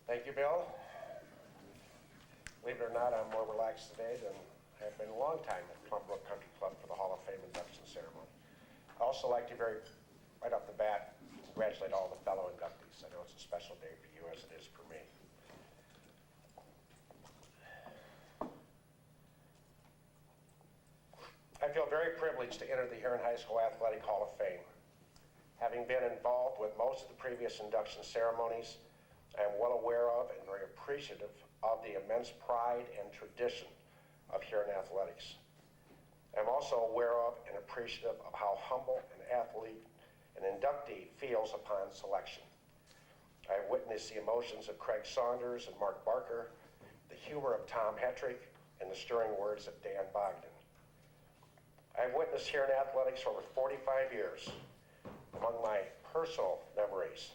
Thank you, Bill. Believe it or not, I'm more relaxed today than I have been in a long time at Plum Brook Country Club for the Hall of Fame induction ceremony. I also like to right off the bat, congratulate all the fellow inductees. I know it's a special day for you as it is for me. I feel very privileged to enter the Huron High School Athletic Hall of Fame. Having been involved with most of the previous induction ceremonies, I am well aware of and very appreciative of the immense pride and tradition of Huron athletics. I'm also aware of and appreciative of how humble an athlete, an inductee, feels upon selection. I have witnessed the emotions of Craig Saunders and Mark Barker, the humor of Tom Hetrick, and the stirring words of Dan Bogdan. I've witnessed Huron athletics for over 45 years. Among my personal memories,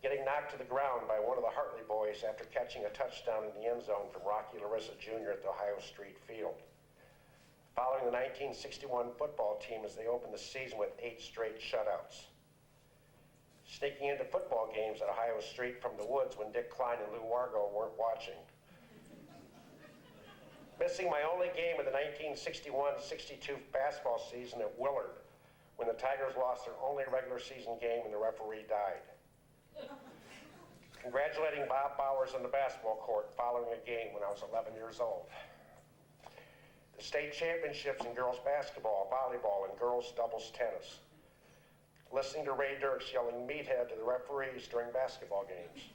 getting knocked to the ground by one of the Hartley boys after catching a touchdown in the end zone from Rocky Larissa Jr. at the Ohio Street Field. Following the 1961 football team as they opened the season with 8 straight shutouts. Sneaking into football games at Ohio Street from the woods when Dick Klein and Lou Wargo weren't watching. Missing my only game of the 1961-62 basketball season at Willard when the Tigers lost their only regular season game and the referee died. Congratulating Bob Bowers on the basketball court following a game when I was 11 years old. The state championships in girls basketball, volleyball, and girls doubles tennis. Listening to Ray Dirks yelling meathead to the referees during basketball games.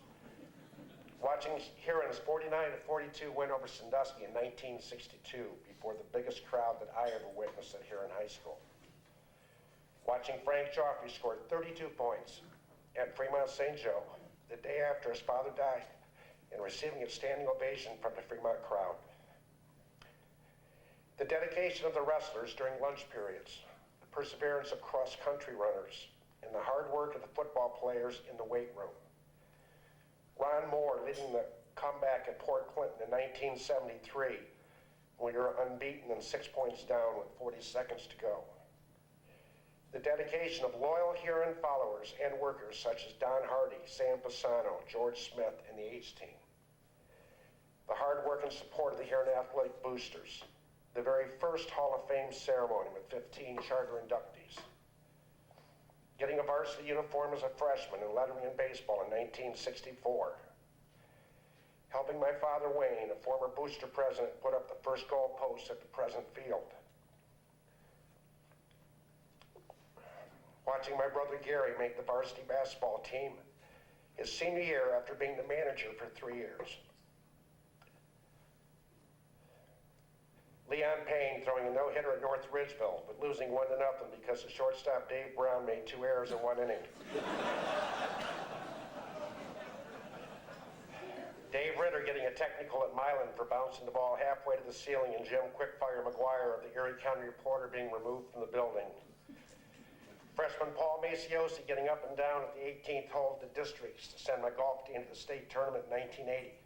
Watching Huron's 49-42 win over Sandusky in 1962 before the biggest crowd that I ever witnessed at Huron High School. Watching Frank Joffrey score 32 points at Fremont St. Joe the day after his father died and receiving a standing ovation from the Fremont crowd. The dedication of the wrestlers during lunch periods, the perseverance of cross-country runners, and the hard work of the football players in the weight room. Ron Moore leading the comeback at Port Clinton in 1973 when we were unbeaten and 6 points down with 40 seconds to go. The dedication of loyal Huron followers and workers such as Don Hardy, Sam Pisano, George Smith, and the H team. The hard work and support of the Huron Athletic Boosters. The very first Hall of Fame ceremony with 15 charter inductees. Getting a varsity uniform as a freshman and lettering in baseball in 1964. Helping my father Wayne, a former booster president, put up the first goalpost at the present field. Watching my brother Gary make the varsity basketball team his senior year after being the manager for 3 years. Leon Payne throwing a no-hitter at North Ridgeville, but losing 1-0 because the shortstop Dave Brown made 2 errors in 1 inning. Dave Ritter getting a technical at Milan for bouncing the ball halfway to the ceiling and Jim Quickfire McGuire of the Erie County Reporter being removed from the building. Freshman Paul Maciosi getting up and down at the 18th hole of the districts to send my golf team to the state tournament in 1980.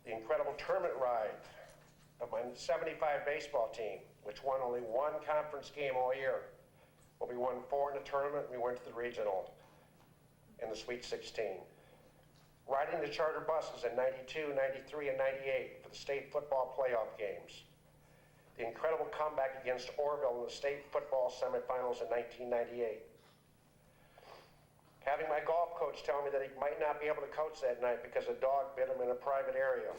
The incredible tournament ride of my 75 baseball team, which won only 1 conference game all year. Well, we won 4 in the tournament, and we went to the regional in the Sweet 16. Riding the charter buses in 92, 93, and 98 for the state football playoff games. The incredible comeback against Orville in the state football semifinals in 1998. Having my golf coach tell me that he might not be able to coach that night because a dog bit him in a private area.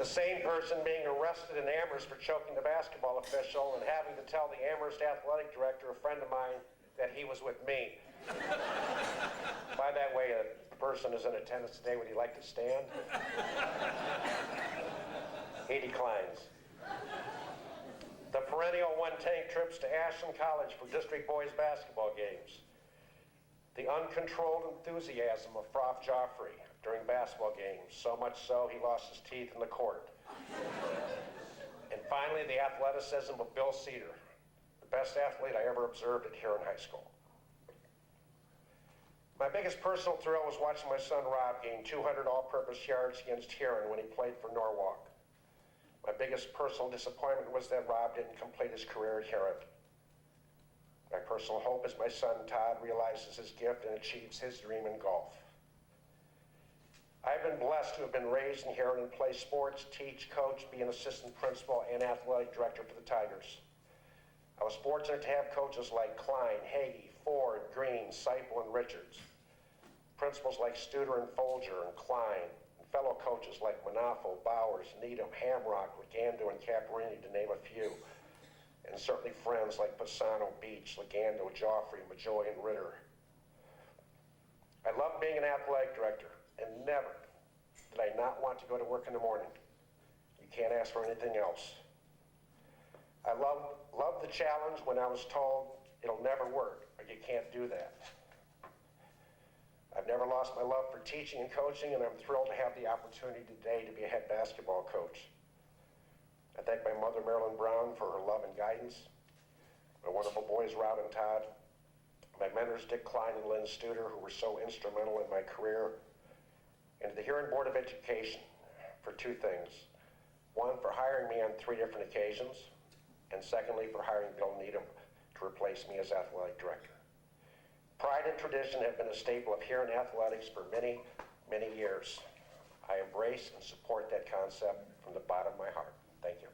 The same person being arrested in Amherst for choking the basketball official and having to tell the Amherst athletic director, a friend of mine, that he was with me. By that way, a person is in attendance today. Would he like to stand? He declines. The perennial 1-tank trips to Ashland College for district boys basketball games. The uncontrolled enthusiasm of Prof. Joffrey during basketball games, so much so he lost his teeth in the court. And finally, the athleticism of Bill Cedar, the best athlete I ever observed at Huron High School. My biggest personal thrill was watching my son Rob gain 200 all-purpose yards against Huron when he played for Norwalk. My biggest personal disappointment was that Rob didn't complete his career at Huron. My personal hope is my son Todd realizes his gift and achieves his dream in golf. I've been blessed to have been raised in Huron and play sports, teach, coach, be an assistant principal and athletic director for the Tigers. I was fortunate to have coaches like Klein, Hagee, Ford, Green, Seipel, and Richards. Principals like Studer and Folger and Klein, and fellow coaches like Manafo, Bowers, Needham, Hamrock, Legando, and Caparini, to name a few. And certainly friends like Pisano, Beach, Legando, Joffrey, Majoy, and Ritter. I love being an athletic director, and never did I not want to go to work in the morning. You can't ask for anything else. I love the challenge when I was told it'll never work, or you can't do that. I've never lost my love for teaching and coaching, and I'm thrilled to have the opportunity today to be a head basketball coach. I thank my mother, Marilyn Brown, for her love and guidance, my wonderful boys, Rob and Todd, my mentors, Dick Klein and Lynn Studer, who were so instrumental in my career, and to the Huron Board of Education for two things. One, for hiring me on 3 different occasions, and secondly, for hiring Bill Needham to replace me as athletic director. Pride and tradition have been a staple of Huron athletics for many, many years. I embrace and support that concept from the bottom of my heart. Thank you.